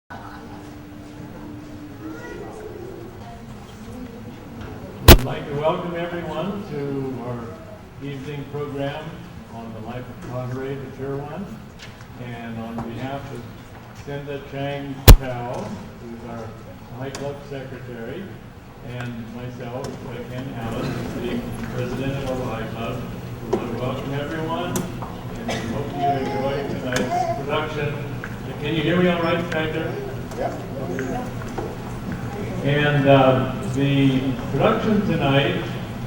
I'd like to welcome everyone to our evening program on the life of Táhirih, the pure one. And on behalf of Cinda Chang Chow, who's our High Club Secretary, and myself, Ken Allen, the President of the High Club, we want to welcome everyone and we hope you enjoy tonight's production. Can you hear me all right back there? Yeah. And the production tonight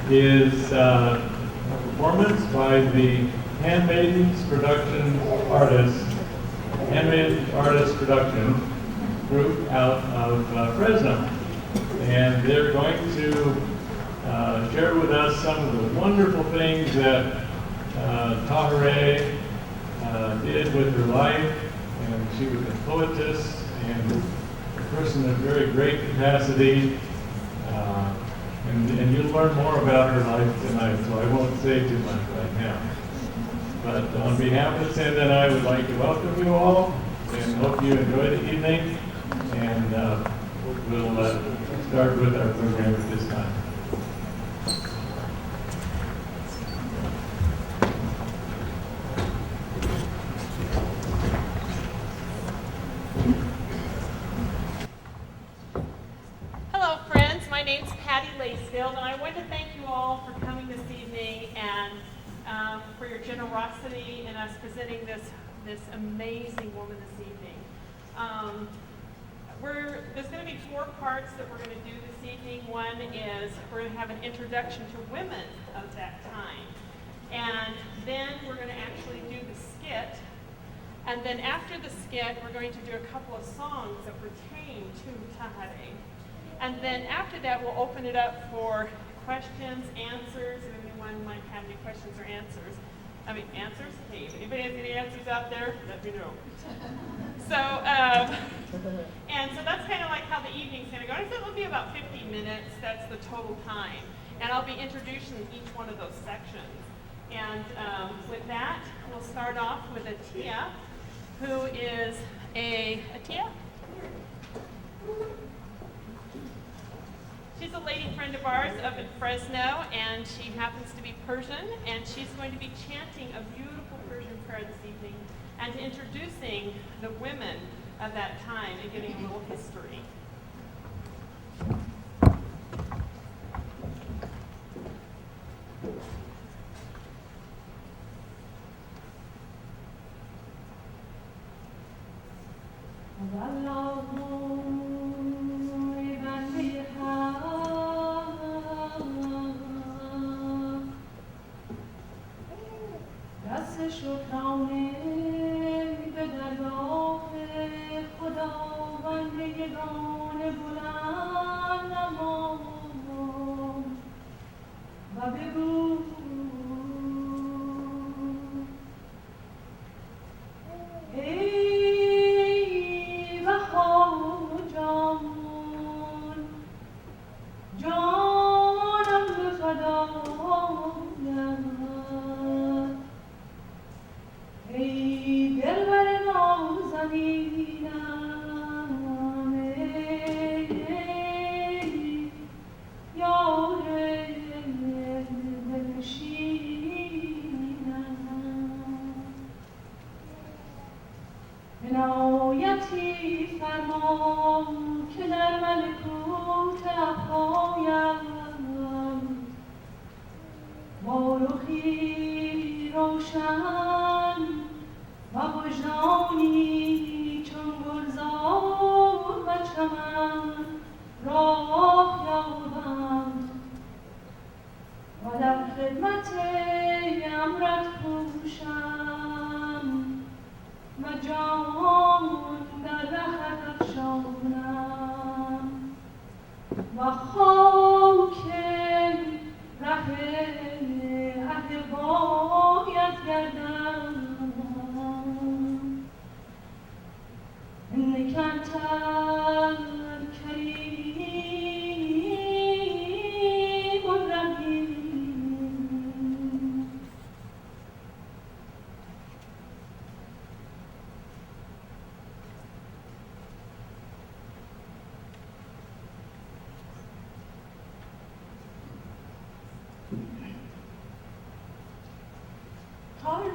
is a performance by the Handmaidens Artist Production Group out of Fresno. And they're going to share with us some of the wonderful things that Táhirih did with her life. And she was a poetess and a person of very great capacity. And you'll learn more about her life tonight, so I won't say too much right now. But on behalf of Cinda and I would like to welcome you all and hope you enjoy the evening. And we'll start with our program at this time. And I want to thank you all for coming this evening and for your generosity in us presenting this amazing woman this evening. There's going to be 4 parts that we're going to do this evening. One is we're going to have an introduction to women of that time. And then we're going to actually do the skit. And then after the skit, we're going to do a couple of songs that pertain to Táhirih. And then after that, we'll open it up for questions, answers, if anyone might have any questions or answers. Answers? Hey, if anybody has any answers out there, let me know. So that's kind of like how the evening's going to go. I said it'll be about 50 minutes. That's the total time. And I'll be introducing each one of those sections. And with that, we'll start off with Atia, who is Atia? She's a lady friend of ours up in Fresno, and she happens to be Persian, and she's going to be chanting a beautiful Persian prayer this evening and introducing the women of that time and giving a little history.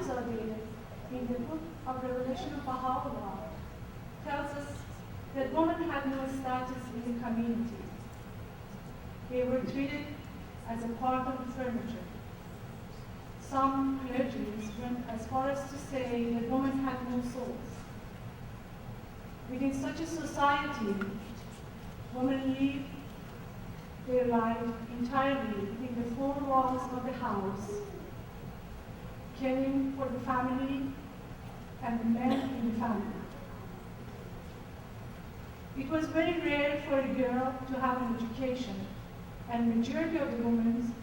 Tahirih in the book of Revelation of Baha'u'llah tells us that women had no status in the community. They were treated as a part of the furniture. Some clergies went as far as to say that women had no souls. Within such a society, women live their life entirely within the four walls of the house, caring for the family and the men in the family. It was very rare for a girl to have an education, and majority of the women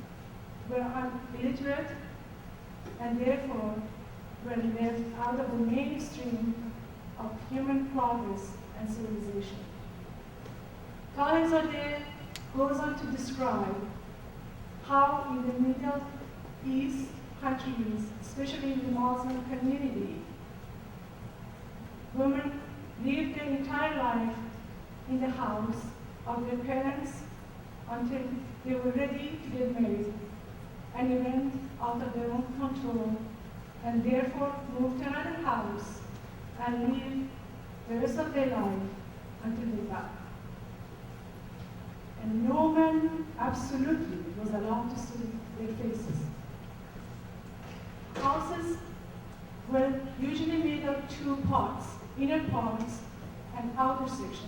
were illiterate and therefore were left out of the mainstream of human progress and civilization. Tahirih goes on to describe how in the Middle East countries, especially in the Muslim community, women lived their entire life in the house of their parents until they were ready to get married, and even out of their own control, and therefore moved to another house and lived the rest of their life until they died. And no man absolutely was allowed to see their faces. Houses were usually made of two parts, inner parts and outer section.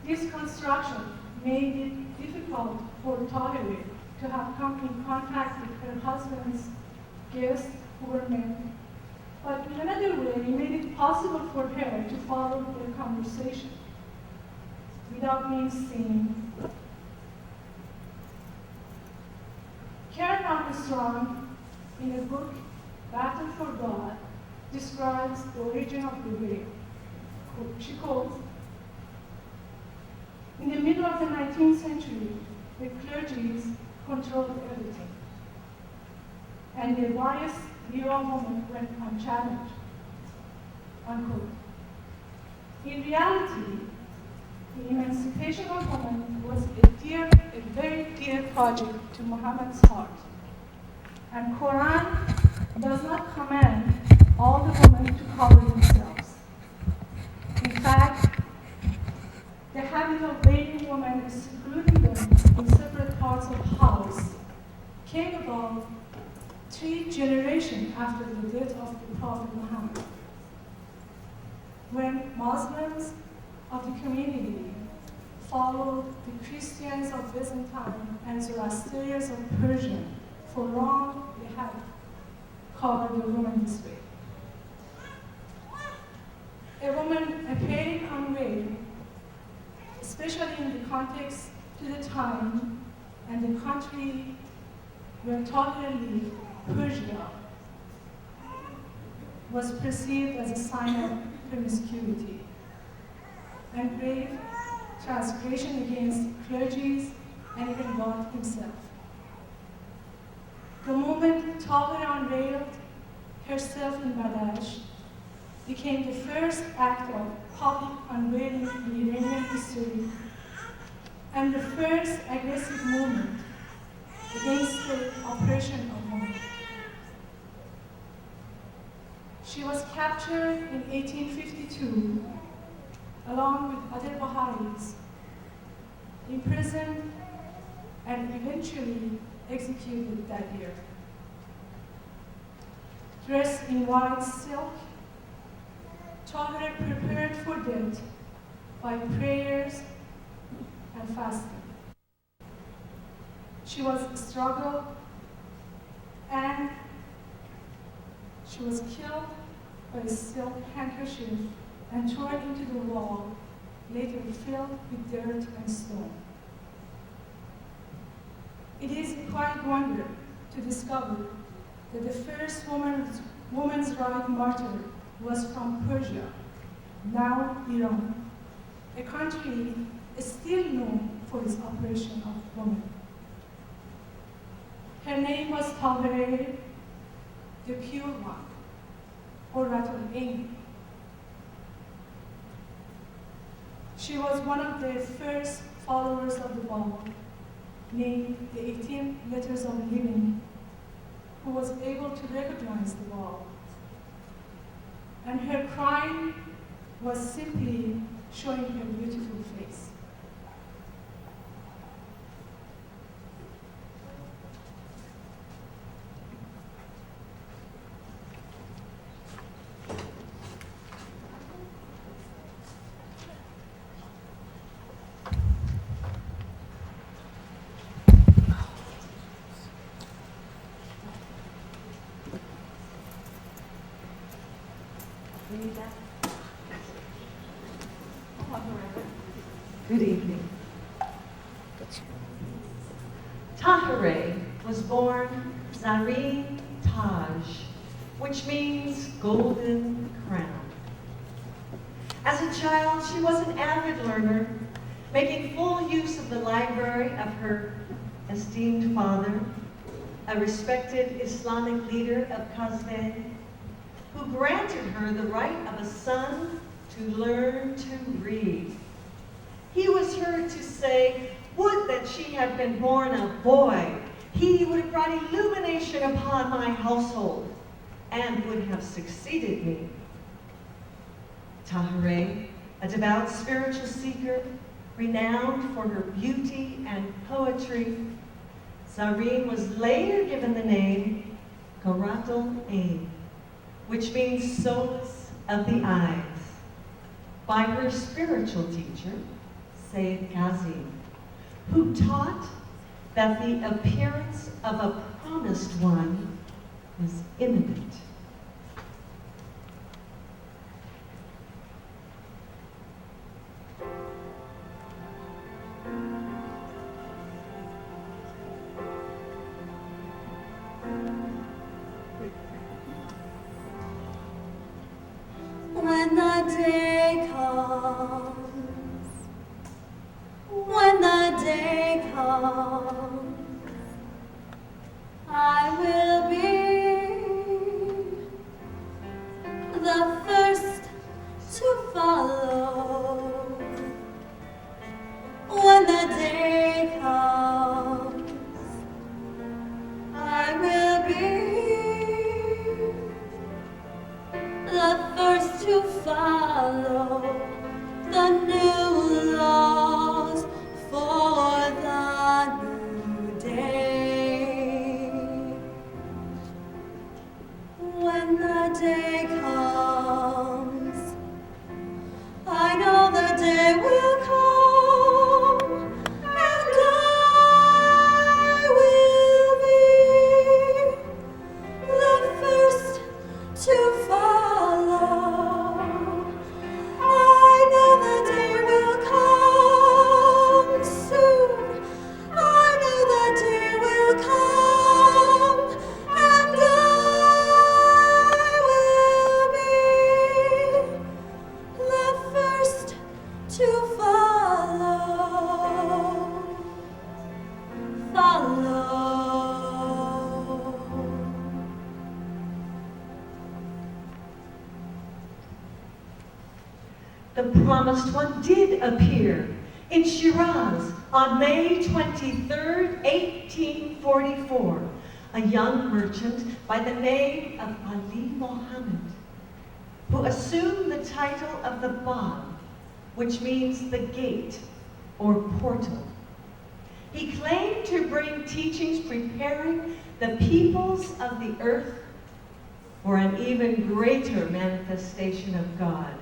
This construction made it difficult for Tahirih to have come in contact with her husband's guests who were men, but in another way, it made it possible for her to follow their conversation without being seen. Karen Armstrong, in the book Battle for God, describes the origin of the veil. She quotes, "In the middle of the 19th century, the clergies controlled everything, and their biased view of women went unchallenged," unquote. In reality, the emancipation of women was a very dear project to Muhammad's heart. And Quran does not command all the women to cover themselves. In fact, the habit of veiling women and secluding them in separate parts of the house came about 3 generations after the death of the Prophet Muhammad, when Muslims of the community followed the Christians of Byzantine and Zoroastrians of Persia. For long, they had covered the woman this way. A woman appearing unveiled, especially in the context to the time and the country where Tahirih lived, Persia, was perceived as a sign of promiscuity and grave transgression against clergies and even God himself. The moment Tahirih unveiled herself in Badash became the first act of public unveiling in Iranian history and the first aggressive movement against the oppression of women. She was captured in 1852 along with other Baha'is, imprisoned and eventually executed that year. Dressed in white silk, Tahirih prepared for death by prayers and fasting. She was struggled and she was killed by a silk handkerchief and thrown into the wall, later filled with dirt and stone. It is a quiet wonder to discover that the first woman's right martyr was from Persia, now Iran, a country still known for its oppression of women. Her name was Tahirih, the pure one, or rather Amy. She was one of the first followers of the Bábí, named the 18 Letters of Living, who was able to recognize the wall. And her crying was simply showing her beautiful face. Good evening. Tahirih was born Zareen Taj, which means golden crown. As a child, she was an avid learner, making full use of the library of her esteemed father, a respected Islamic leader of Qazvin, who granted her the right of a son to learn to read. He was heard to say, "Would that she had been born a boy. He would have brought illumination upon my household and would have succeeded me." Tahirih, a devout spiritual seeker, renowned for her beauty and poetry, Zareen was later given the name Qurratul Ain, which means solace of the eyes, by her spiritual teacher, Sayyid Kazim, who taught that the appearance of a promised one was imminent. When the day comes, when the day comes, I will be the first to follow. When the day comes, I will be the first to follow the new laws for the new day. When the day comes, I know the day will come, and I will be the first to follow. I know the day will come soon. I know the day will come, and I will be the first to follow. The promised one did appear in Shiraz on May 23rd, 1844, a young merchant by the name of Ali Mohammed, who assumed the title of the Báb, which means the gate or portal. He claimed to bring teachings preparing the peoples of the earth for an even greater manifestation of God.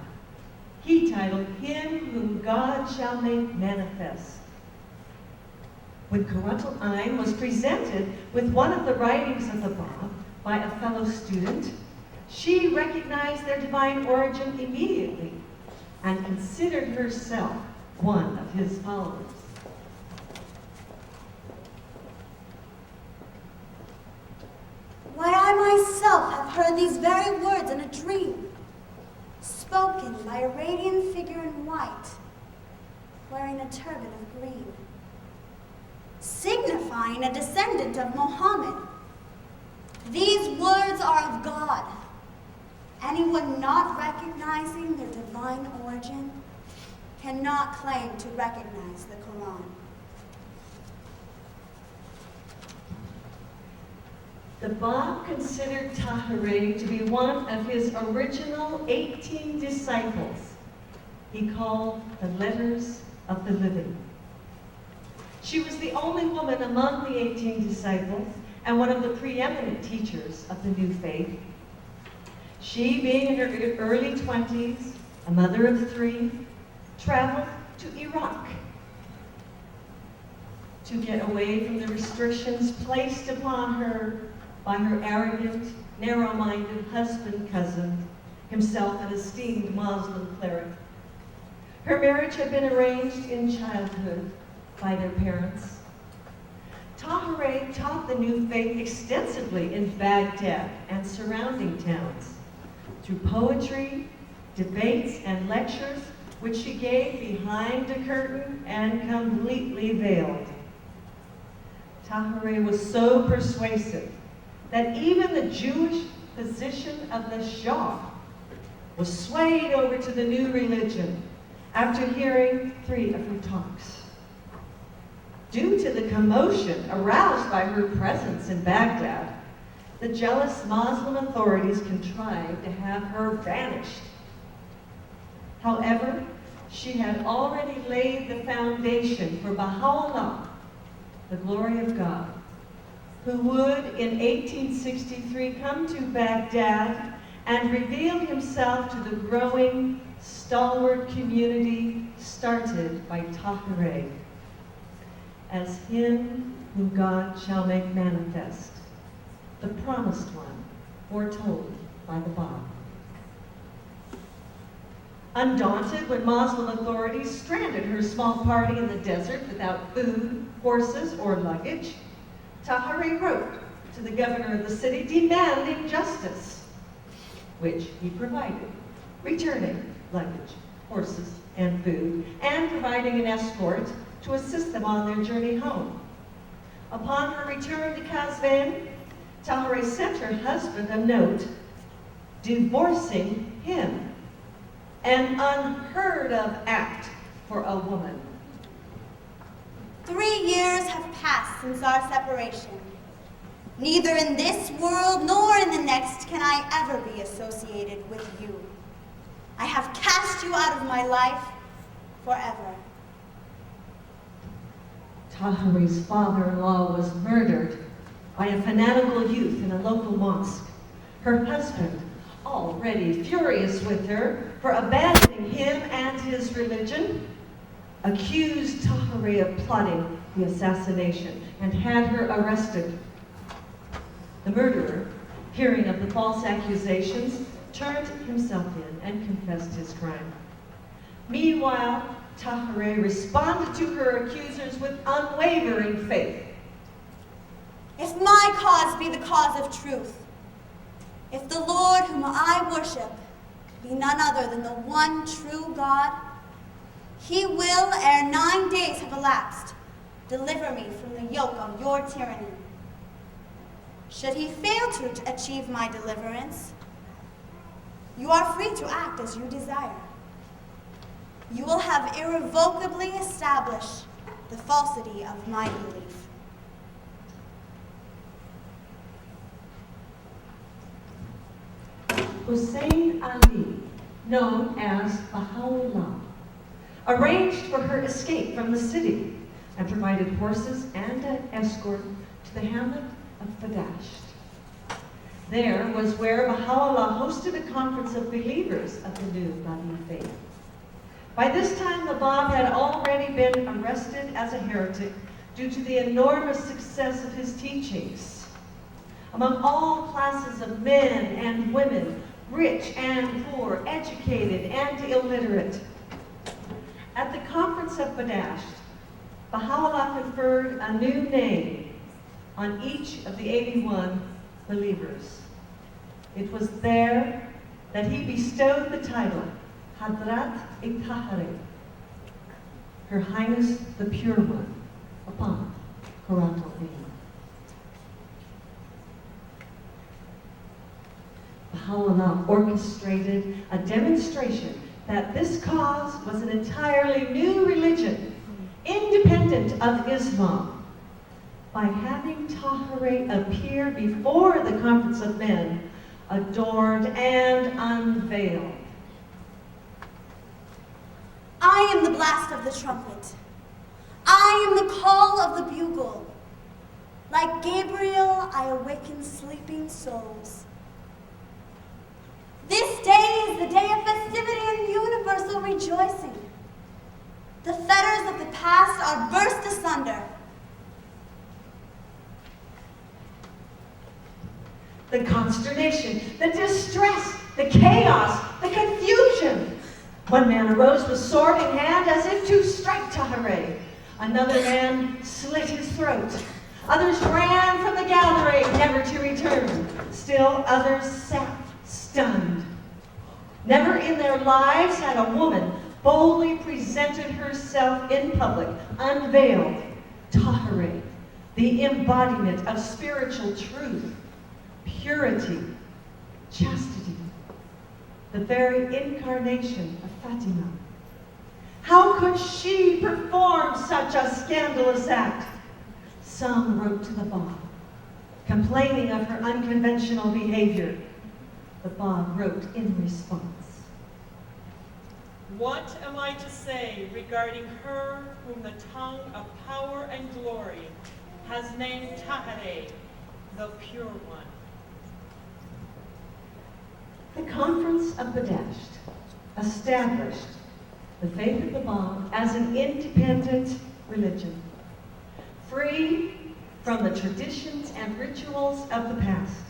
He titled Him Whom God Shall Make Manifest. When Qurratul Ain was presented with one of the writings of the Báb by a fellow student, she recognized their divine origin immediately and considered herself one of his followers. Why, I myself have heard these very words in a dream, spoken by a radiant figure in white, wearing a turban of green, signifying a descendant of Mohammed. These words are of God. Anyone not recognizing their divine origin cannot claim to recognize the Quran. The Báb considered Táhirih to be one of his original 18 disciples he called the Letters of the Living. She was the only woman among the 18 disciples and one of the preeminent teachers of the new faith. She, being in her early 20s, a mother of 3, traveled to Iraq to get away from the restrictions placed upon her by her arrogant, narrow-minded husband-cousin, himself an esteemed Muslim cleric. Her marriage had been arranged in childhood by their parents. Táhirih taught the new faith extensively in Baghdad and surrounding towns through poetry, debates, and lectures, which she gave behind a curtain and completely veiled. Táhirih was so persuasive that even the Jewish physician of the Shah was swayed over to the new religion after hearing 3 of her talks. Due to the commotion aroused by her presence in Baghdad, the jealous Muslim authorities contrived to have her banished. However, she had already laid the foundation for Baha'u'llah, the glory of God, who would in 1863 come to Baghdad and reveal himself to the growing, stalwart community started by Táhirih as him whom God shall make manifest, the promised one foretold by the Bábí. Undaunted when Muslim authorities stranded her small party in the desert without food, horses, or luggage, Táhirih wrote to the governor of the city demanding justice, which he provided, returning luggage, horses, and food, and providing an escort to assist them on their journey home. Upon her return to Kazvin, Táhirih sent her husband a note divorcing him, an unheard of act for a woman. 3 years have passed since our separation. Neither in this world nor in the next can I ever be associated with you. I have cast you out of my life forever. Táhirih's father-in-law was murdered by a fanatical youth in a local mosque. Her husband, already furious with her for abandoning him and his religion, accused Táhirih of plotting the assassination and had her arrested. The murderer, hearing of the false accusations, turned himself in and confessed his crime. Meanwhile, Táhirih responded to her accusers with unwavering faith. If my cause be the cause of truth, if the Lord whom I worship be none other than the one true God, he will, ere 9 days have elapsed, deliver me from the yoke of your tyranny. Should he fail to achieve my deliverance, you are free to act as you desire. You will have irrevocably established the falsity of my belief. Hussein Ali, known as Baha'u'llah, arranged for her escape from the city and provided horses and an escort to the hamlet of Badasht. There was where Baha'u'llah hosted a conference of believers of the new Baha'i faith. By this time, the Báb had already been arrested as a heretic due to the enormous success of his teachings. Among all classes of men and women, rich and poor, educated and illiterate. At the conference of Badasht, Baha'u'llah conferred a new name on each of the 81 believers. It was there that he bestowed the title, Tahirih, Her Highness the Pure One, upon Qur'an al-Karim. Baha'u'llah orchestrated a demonstration that this cause was an entirely new religion, independent of Islam, by having Táhirih appear before the conference of men, adorned and unveiled. I am the blast of the trumpet. I am the call of the bugle. Like Gabriel, I awaken sleeping souls. This day is the day of festivity and universal rejoicing. The fetters of the past are burst asunder. The consternation, the distress, the chaos, the confusion. One man arose with sword in hand as if to strike Táhirih. Another man slit his throat. Others ran from the gathering, never to return. Still others sat stunned. Never in their lives had a woman boldly presented herself in public, unveiled. Táhirih, the embodiment of spiritual truth, purity, chastity, the very incarnation of Fatima. How could she perform such a scandalous act? Some wrote to the Bábí, complaining of her unconventional behavior. The Bábí wrote in response, What am I to say regarding her whom the tongue of power and glory has named Táhirih, the pure one? The Conference of Badasht established the faith of the Bábí as an independent religion, free from the traditions and rituals of the past.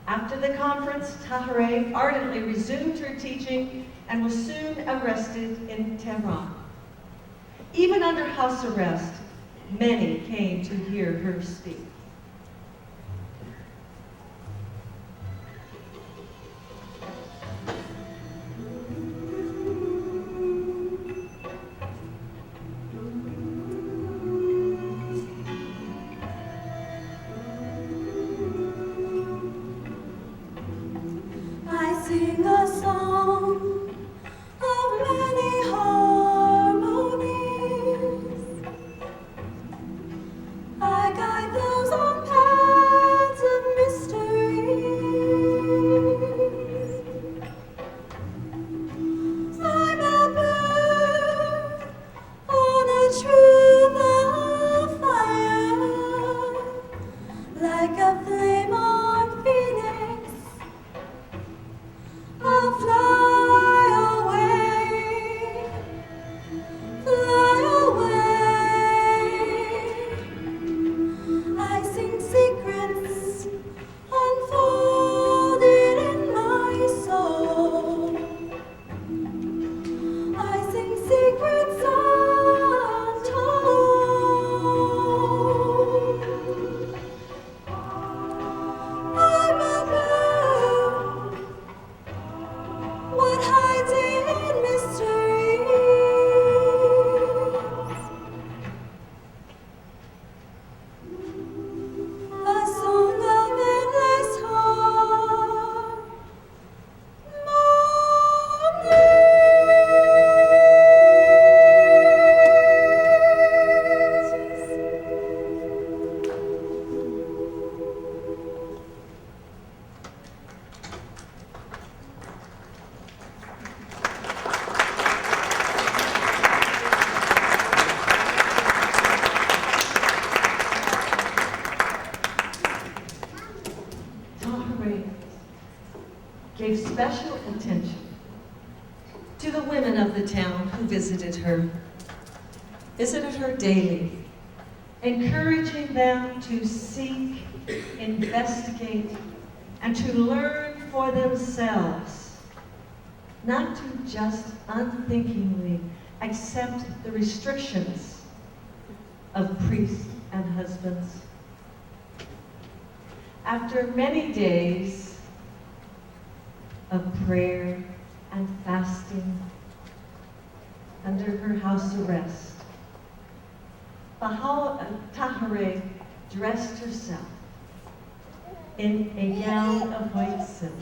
After the conference, Táhirih ardently resumed her teaching and was soon arrested in Tehran. Even under house arrest, many came to hear her speak. Sing a song of many harmonies. I guide those on paths of mysteries. I'm a bird on a truth of fire, like a flame on phoenix. I'll fly away, fly away. I sing secrets unfolded in my soul. I sing secrets untold. I'm a bird. What hides in mysteries? A song of endless Táhirih gave special attention to the women of the town who visited her daily, encouraging them to seek, investigate, and to learn for themselves, not to just unthinkingly accept the restrictions of priests and husbands. After many days of prayer and fasting under her house arrest, Táhirih dressed herself in a gown of white silk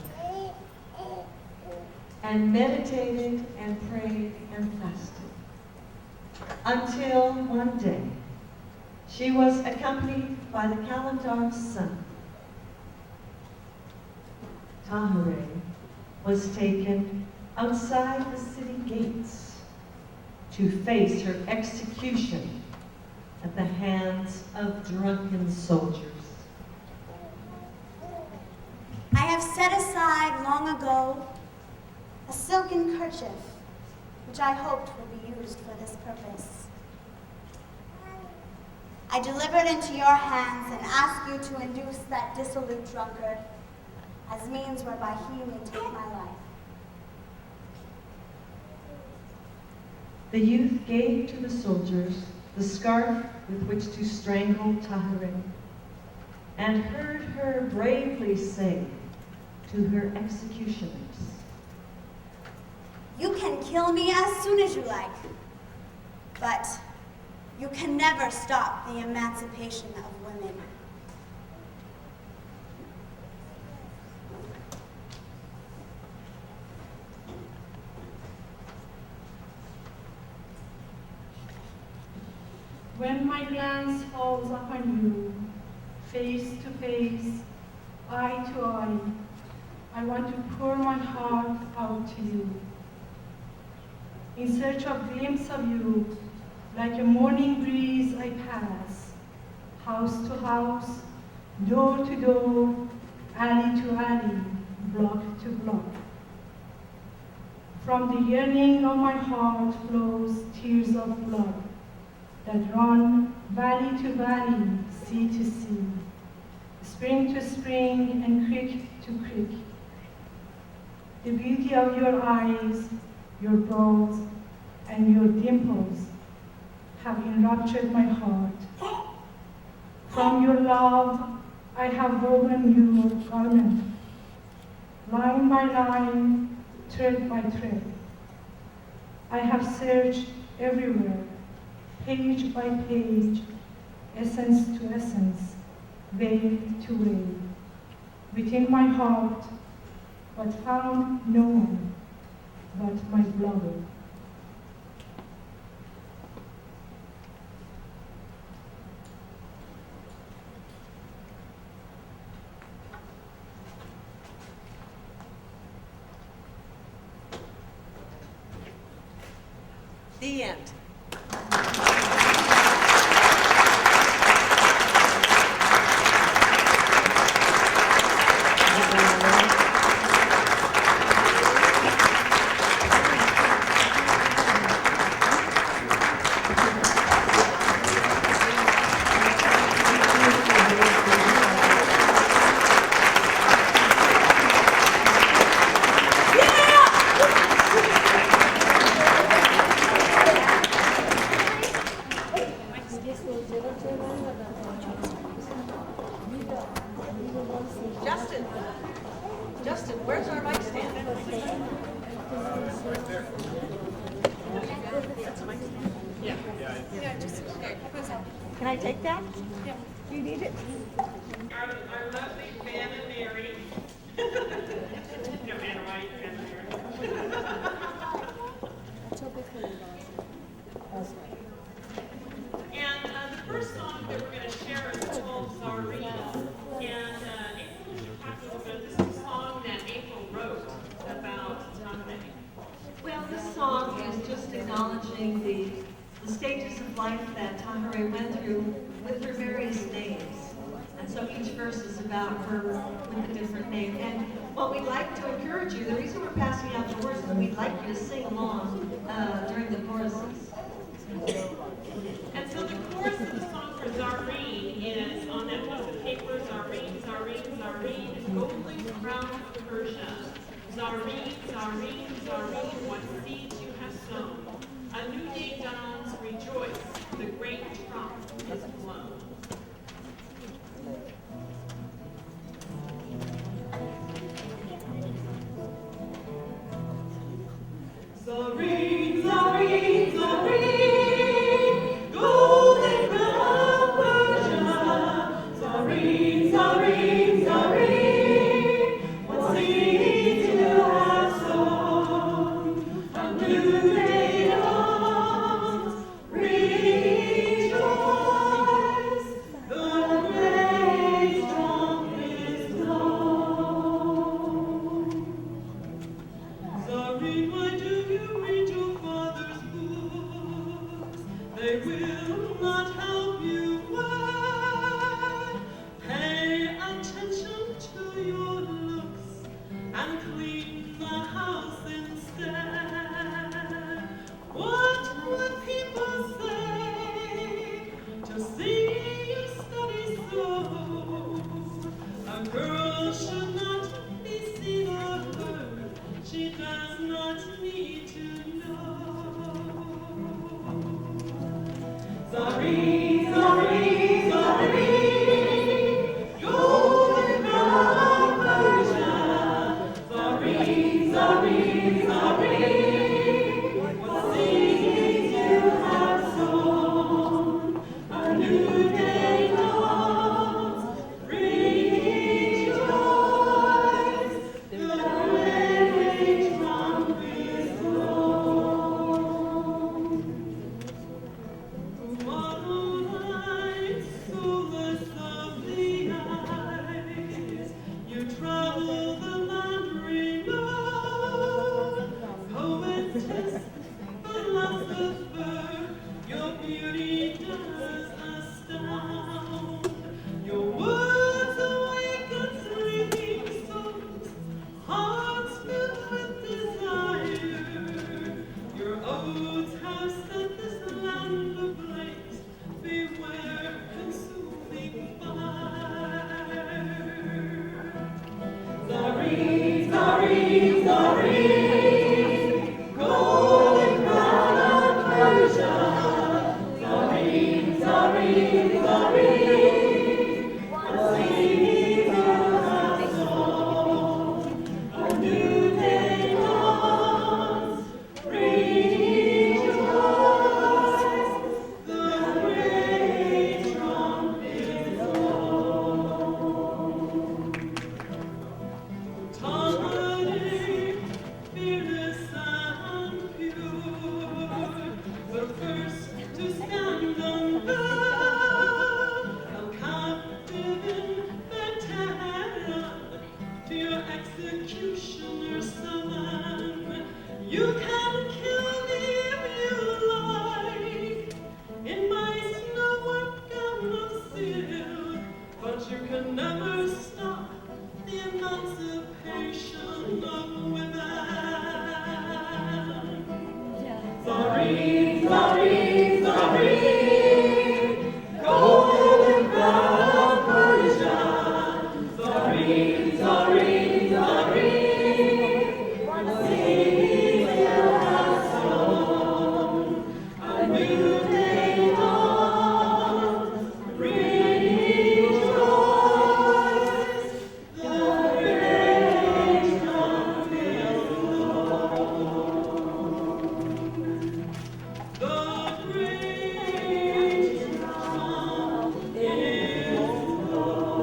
and meditated and prayed and fasted until one day She was accompanied by the Kalandar's son. Táhirih was taken outside the city gates to face her execution at the hands of drunken soldiers. I have set aside long ago a silken kerchief, which I hoped would be used for this purpose. I deliver it into your hands and ask you to induce that dissolute drunkard as means whereby he may take my life. The youth gave to the soldiers the scarf with which to strangle Tahirih, and heard her bravely say to her executioners, You can kill me as soon as you like, but you can never stop the emancipation of women. When my glance falls upon you, face to face, eye to eye, I want to pour my heart out to you. In search of glimpse of you, like a morning breeze I pass, house to house, door to door, alley to alley, block to block. From the yearning of my heart flows tears of blood that run valley to valley, sea to sea, spring to spring, and creek to creek. The beauty of your eyes, your brows, and your dimples have enraptured my heart. From your love, I have woven your garment, line by line, thread by thread. I have searched everywhere, page by page, essence to essence, veil to veil, within my heart, but found no one but my beloved. The end. Justin, where's our mic stand? Right there. Can I take that? Yeah. Do you need it? Our lovely Ben and Mary. No, Anna White and Mary. And the first song that we're going to share is called Zareen. And April was talking about this is a song that April wrote about Táhirih. Well, this song is just acknowledging the stages of life that Táhirih went through with her various names. And so each verse is about her with a different name. And what we'd like to encourage you, the reason we're passing out the words is we'd like you to sing along during the choruses. And so the chorus of the song for Zareen is on that piece of paper, Zareen, Zareen, Zareen, golden crown of Persia. Zareen, Zareen, Zareen, what seeds you have sown. A new day dawns, rejoice, the great trump is blown. Zareen, Zareen, Zareen, golden crown of Persia. Zareen, Zareen, Zareen, what seeds you have sown. A new day dawns, rejoice, Sorry, why do you read your father's books? They will not help you well. Pay attention to your looks and clean the house instead. What would people say to see you study so? A girl should not be seen or heard. She does not need to know. Sorry, sorry, sorry. Golden crown of Persia. Sorry, sorry, sorry. What seeds you have sown, a new day dawns. Rejoice, the great trump is blown. Tomorrow night, solace of the eyes, you travel the land renowned. Poetess, philosopher, your beauty does astound. Your words awaken sleeping souls, hearts filled with desire. Your odes have set this land ablaze. Beware consuming fire. Sorry, sorry, sorry. Golden crown of Persia. Sorry, sorry, sorry. What seeds you have sown, a new day dawns. Rejoice, the great trump is blown. Táhirih, fearless and pure, the first to stand unbound, held captive in Tehran, to your executioner summon. You can kill me if you like, in my snow-white gown of silk, but you can never stop the emancipation of women. Sorry, sorry, sorry. Golden crown of Persia. Sorry, sorry, sorry. What seeds you have sown, a new day dawns. Rejoice, the great trump is blown. The great trump is blown.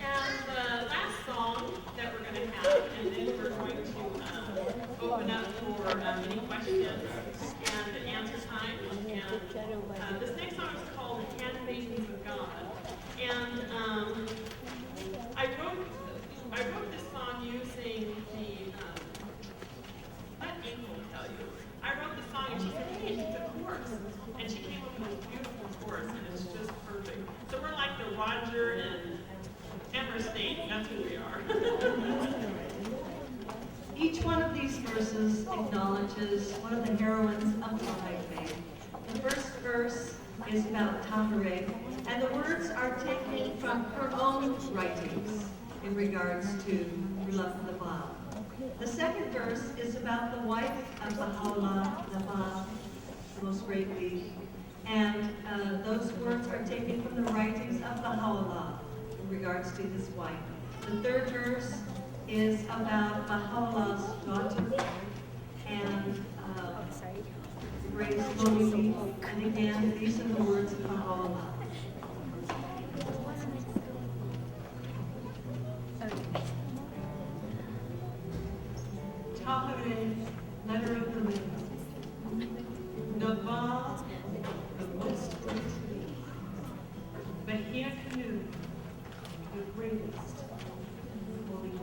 And the last song that we're going to have, and then we're going to open up for any questions and answer time. And this next song is called Handmaidens of God. And I wrote this song using the, let April tell you. I wrote the song and she said, hey, it's a chorus. And she came up with a beautiful chorus and it's just perfect. So we're like the Roger and Emma State, that's who we are. Each one of these verses acknowledges one of the heroines of the Baha'i faith. The first verse is about Tahirih, and the words are taken from her own writings in regards to her love for the Bábí. The second verse is about the wife of Baha'u'llah, the Bábí, the most great lead, and those words are taken from the writings of Baha'u'llah in regards to his wife. The third verse is about Baha'u'llah's daughter and great Bábí. And again, these are the words of Baha'u'llah. Tahirih, letter of the living. Nava, the most great tree. Bahia canoe, the greatest holy name.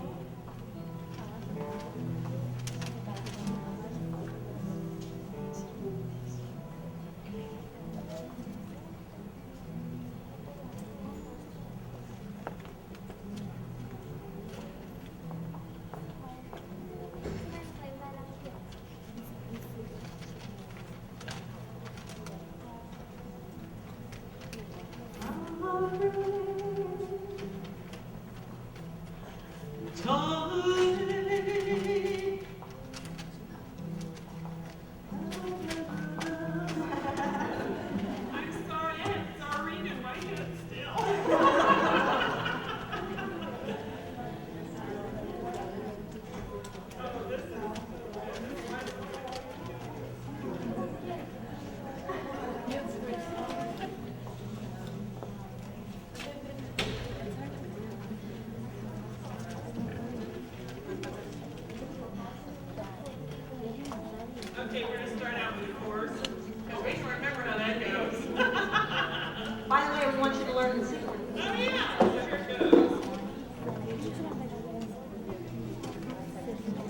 Tahirih. I'm sorry, I had Tsarina in my head still. Oh, this is Okay, we're gonna start out with the chorus, because we can remember how that goes. By the way, we want you to learn the sequence. Oh yeah, so here it goes.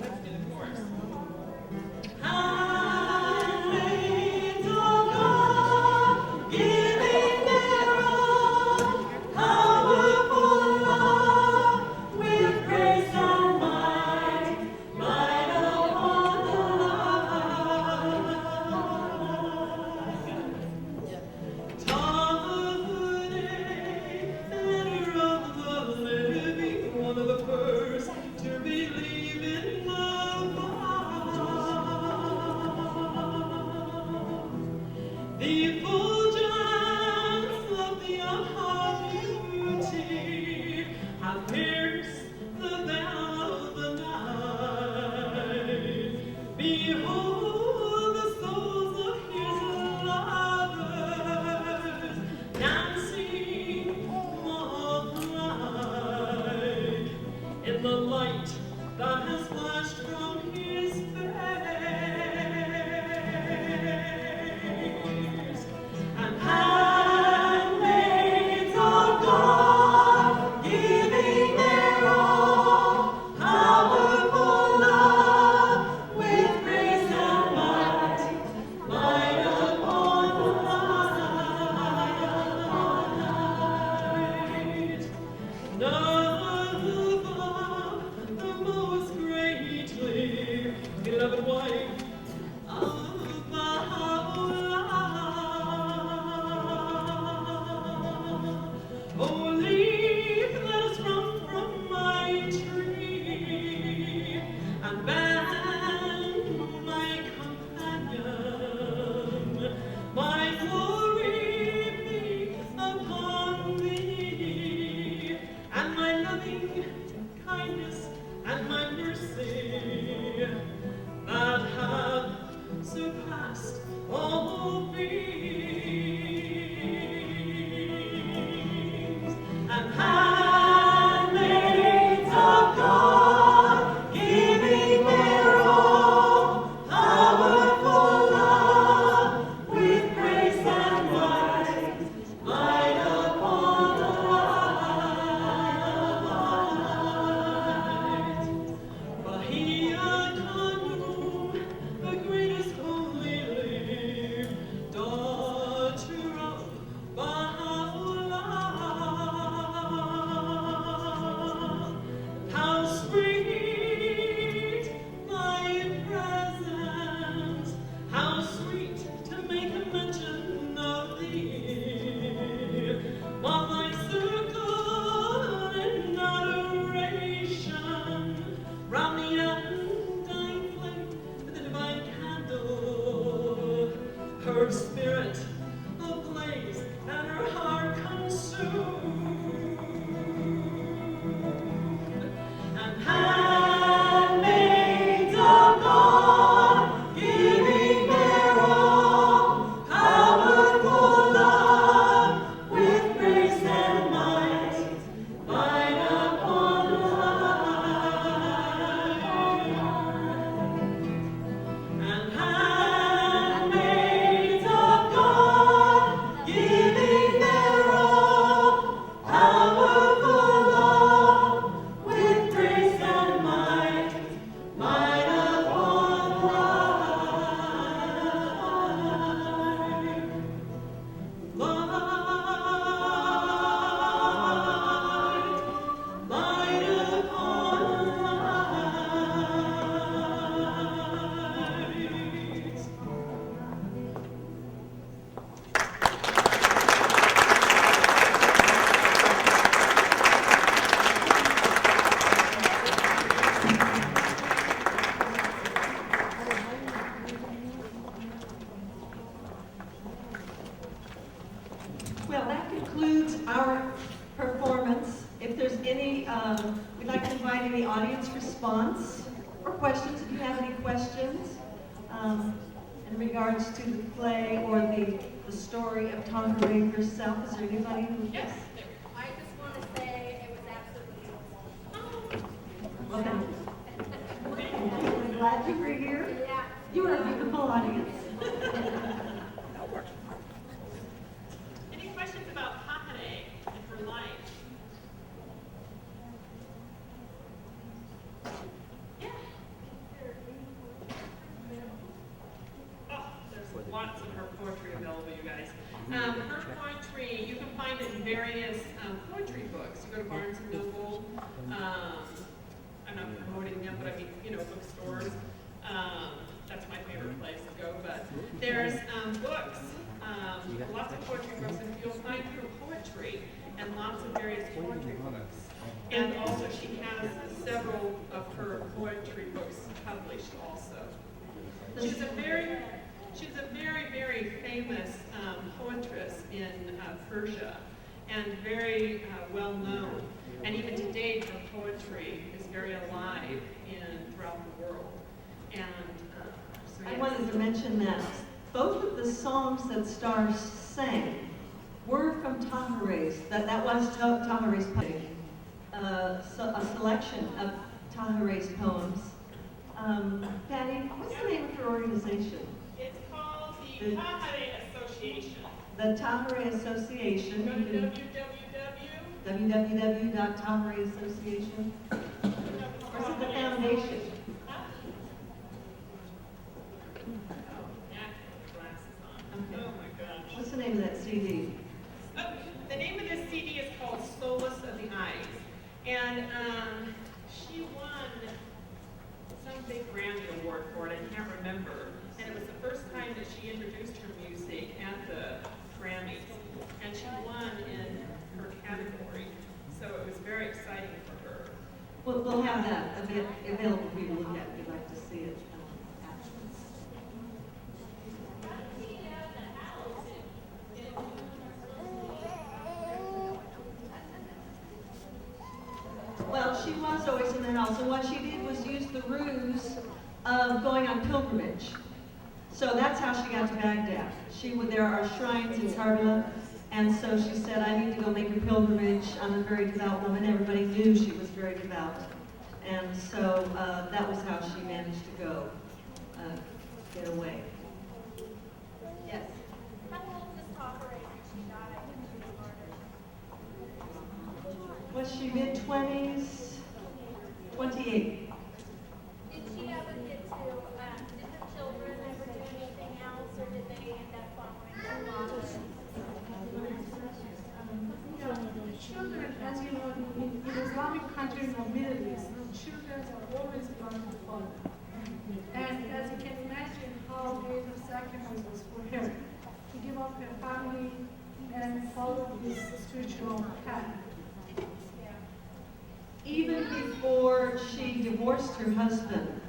Let's do the chorus. Handmaids of God, giving their all, powerful love, with grace and might, light upon the Tahirih, letter of the living, one of the first to believe in love. The effulgence of the unharmed beauty have pierced the veil of the night. Behold the souls of his lovers dancing of light in the light that has flashed from his face. And handmaids of God, giving their all, powerful love, with grace and might, light upon the night. None above, the most great We'd like to invite any audience response or questions, if you have any questions in regards to the play or the story of Táhirih herself. Is there anybody who... Yes. I just want to say it was absolutely beautiful. Okay. We're glad you were here. Yeah. You were a beautiful audience. Any questions about Táhirih and her life? Yeah. Oh, there's lots of her poetry available, you guys. Her poetry, you can find it in various poetry books. You go to Barnes & Noble. I'm not promoting them, but I mean, bookstores. That's my favorite place to go. But there's books, lots of poetry books, and you'll find her poetry and lots of various poetry books. And also, she has several of her poetry books published also. She's a very, very famous poetess in Persia, and very well known. And even today, her poetry is very alive throughout the world. And so I yes. wanted to mention that both of the songs that Stars sang were from Táhirih's. That was Táhirih's poem. So a selection of Táhirih's poems. Patty, what's the name of your organization? It's called the Baha'i Association. The Táhirih Association. Go to www.Táhirih Association. Or is it the foundation? Okay. Oh my gosh. What's the name of that CD? Oh, the name of this CD is called Solace of the Eyes. And she won some big Grammy award for it, I can't remember. And it was the first time that she introduced her music at the Grammys. And she won in her category. So it was very exciting for her. We'll have that available for you to look at if you'd like to see it. Well, she was always in the house, and what she did was use the ruse of going on pilgrimage. So that's how she got to Baghdad. There are shrines in Turlock, and so she said, I need to go make a pilgrimage. I'm a very devout woman. Everybody knew she was very devout. And so that was how she managed to go get away. Yes? How old was Táhirih when she died when she was martyred? Was she mid-20s? 28. Did she ever get to, did her children ever do anything else, or did they end up following her father? Children, as you know, in Islamic countries or Middle East, children are always born to father. And as you can imagine, how great a sacrifice was for her to give up her family and follow this spiritual path. Even before she divorced her husband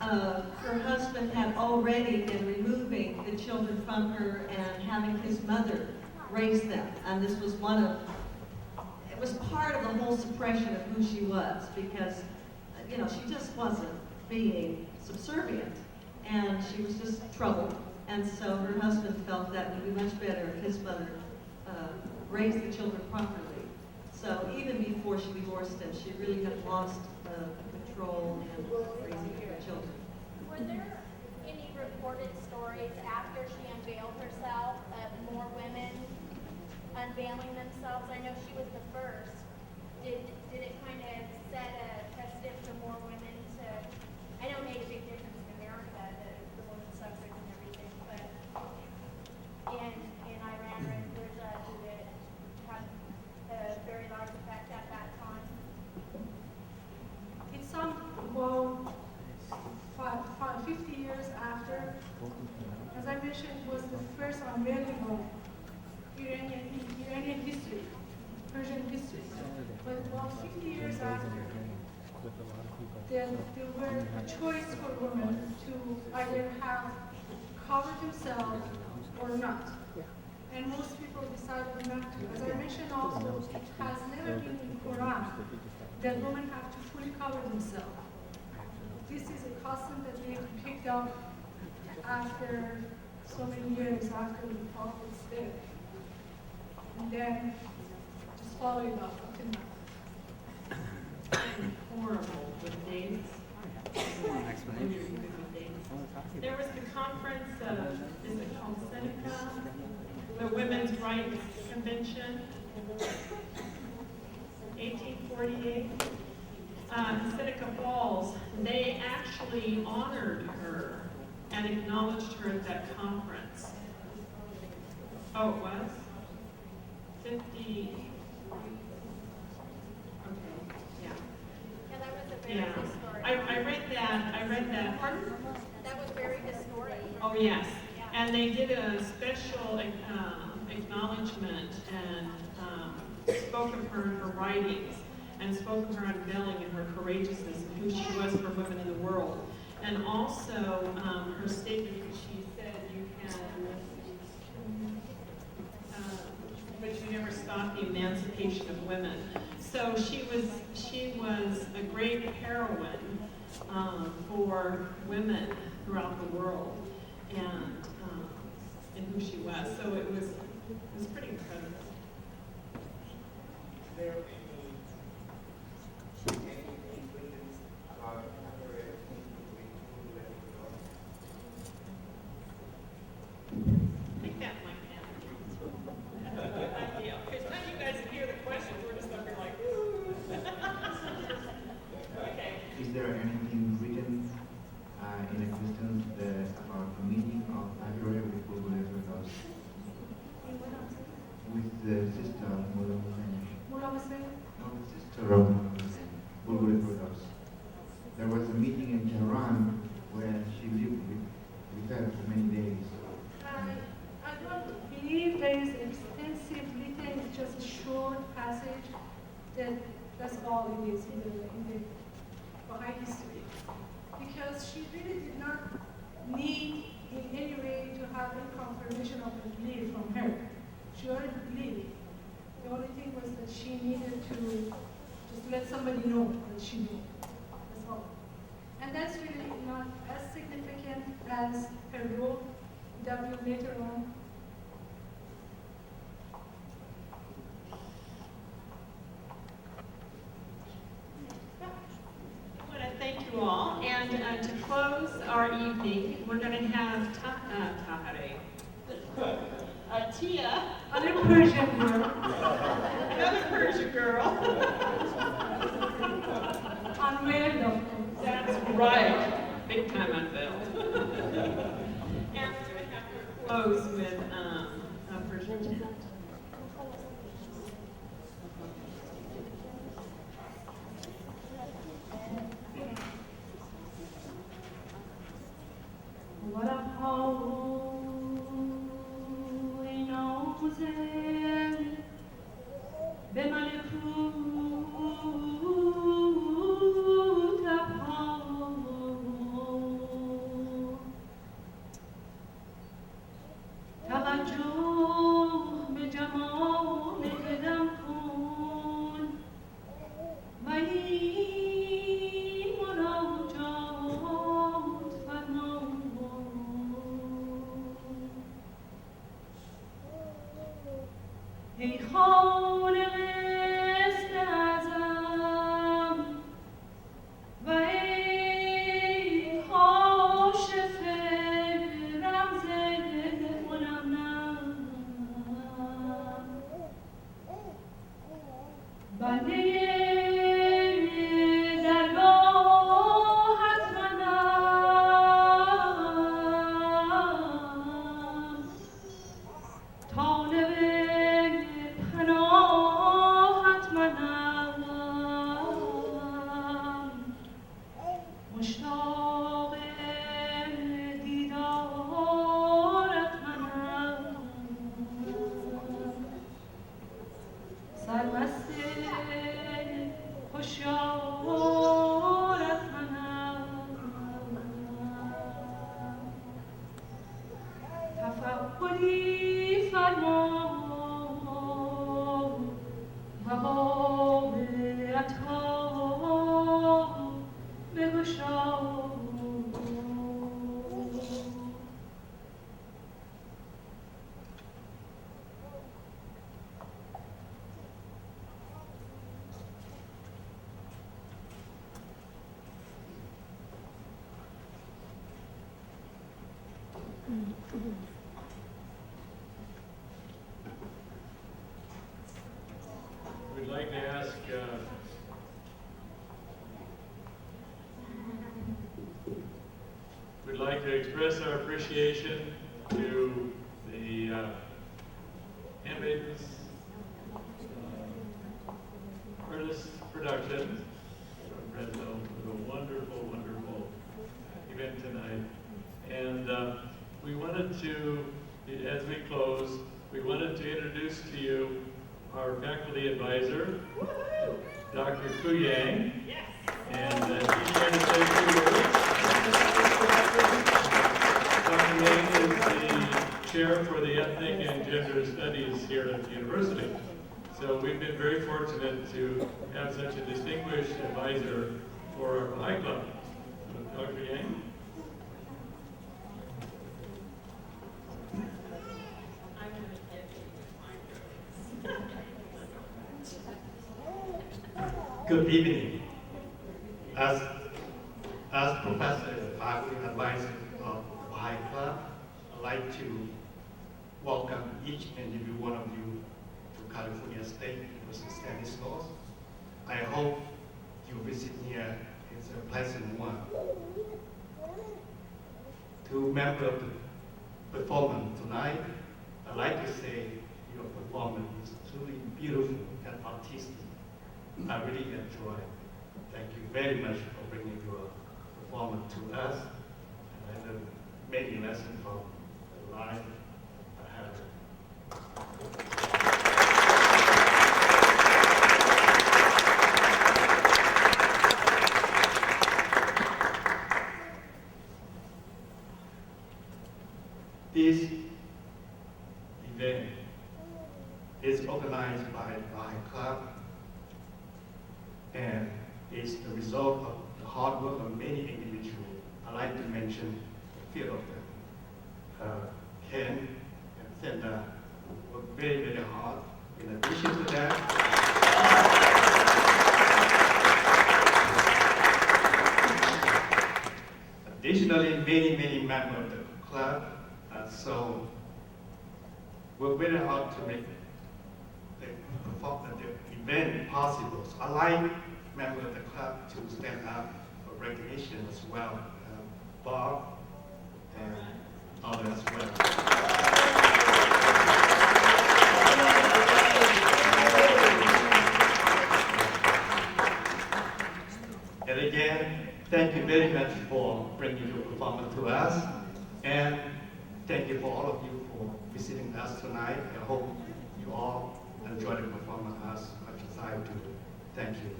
had already been removing the children from her and having his mother raise them. And this was it was part of the whole suppression of who she was, because, she just wasn't being subservient, and she was just troubled. And so her husband felt that it would be much better if his mother raised the children properly. So even before she divorced him, she really had lost control and raising her children. Were there any reported stories after she unveiled herself of more women unveiling themselves? I know she was the first. Did it kind of set a precedent for more women to, I know it made a big difference in America, the women's suffrage and everything, but in Iran or in Persia, did it have a very large effect at that time? It's some about 50 years after. As I mentioned, it was the first unveiling of Iranian history, Persian history. But about 50 years after, there were a choice for women to either have covered themselves or not. And most people decided not to. As I mentioned also, it has never been in Quran that women have to fully cover themselves. This is a custom that they picked up after so many years after the prophet's death. And then just follow it up until now. Horrible with dates. There was the conference of, is it called Seneca? The Women's Rights Convention, 1848. Seneca Falls, they actually honored her and acknowledged her at that conference. Oh, it was? 50. Okay, yeah. Yeah, that was a very Yeah, historic. I read that. Pardon? That was very historic. Oh, yes. And they did a special acknowledgement and spoke of her in her writings and spoke of her unveiling and her courageousness and who she was for women in the world. And also her statement that she said you can, but you never stop the emancipation of women. So she was a great heroine for women throughout the world, and who she was. So it was pretty incredible. I think that might happen. Idea. Because now you guys hear the questions, we're just looking like, ooh. Okay. Is there anything written in existence about the meaning of Táhirih with Bulbul with the sister of Mullah Hussein? Mullah Hussein? No, the sister of Mullah Hussein, Bulbul. There was a meeting in Tehran where she lived with her for many days. I don't believe there is extensive written, it's just a short passage that's all it is in the Baha'i history. Because she really did not need in any way to have any confirmation of her belief from her. She already believed. The only thing was that she needed to just let somebody know that she knew. That's all. And that's really not as significant as her role that will later on. I want to thank you all, and to close our evening, we're going to have Tahirih. Tia, Another Persian girl. another Persian girl. Unveiled, of course. That's right, big time unveiled. And we're going to have her close with a Persian chant. فرما و با عطا We'd like to ask we'd like to express our appreciation to the Handmaidens artist productions from Fresno for the wonderful, wonderful event tonight. And we wanted to, as we close, we wanted to introduce to you our faculty advisor, Dr. Kuyang. And he's here to say a few words. Dr. Yang is the chair for the Ethnic and Gender Studies here at the university. So we've been very fortunate to have such a distinguished advisor for our Baha'i Club. So, Dr. Yang. Good evening. As Professor and faculty advisor of Baha'i Club, I'd like to welcome each and every one of you to California State University Stanislaus. I hope your visit here is a pleasant one. To remember the performance tonight, I'd like to say your performance is truly beautiful and artistic. I really enjoy it. Thank you very much for bringing your performance to us. And I learned many lessons from the life I had. This event is organized by the Baha'i Club and is the result of the hard work of many individuals. I'd like to mention a few of them. Ken and Senda worked very, very hard. In addition to that, additionally, many, many members of the club so worked very hard to make the event possible. So I like members of the club to stand up for recognition as well. Bob and others as well. And again, thank you very much for bringing your performance to us. And thank you for all of you for visiting us tonight. I hope you all enjoy the performance as much as I do. Thank you.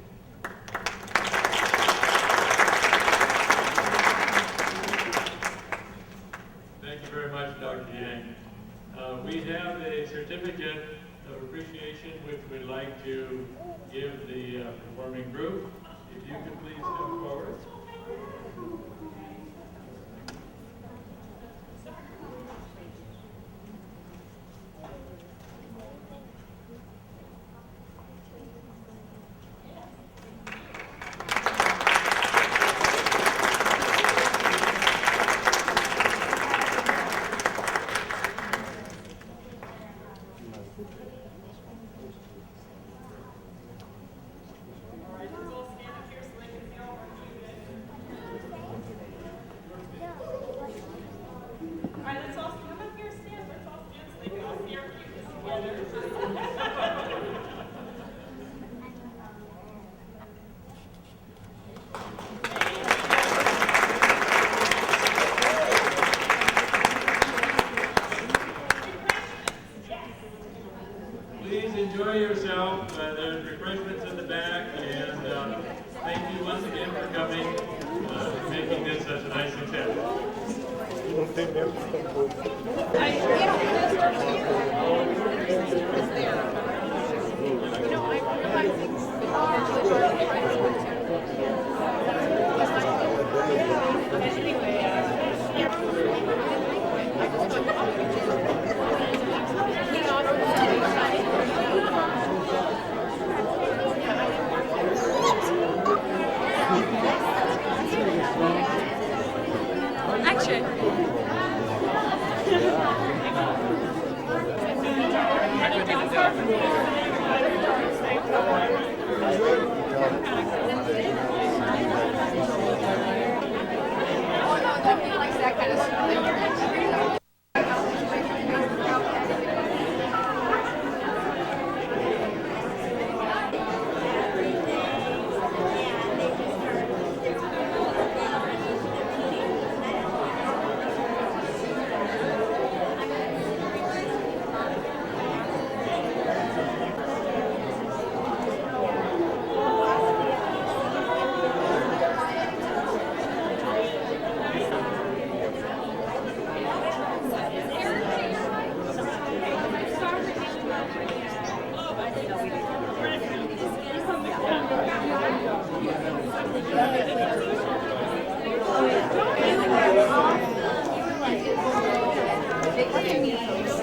Thank you very much, Dr. Yang. We have a certificate of appreciation which we'd like to give the performing group. If you could please come forward. Please enjoy yourself. There's refreshments in the back, and thank you once again for coming, making this such a nice success. Action!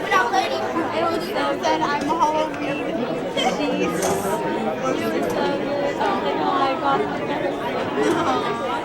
That lady said I'm Halloween. She's so good. Oh my god.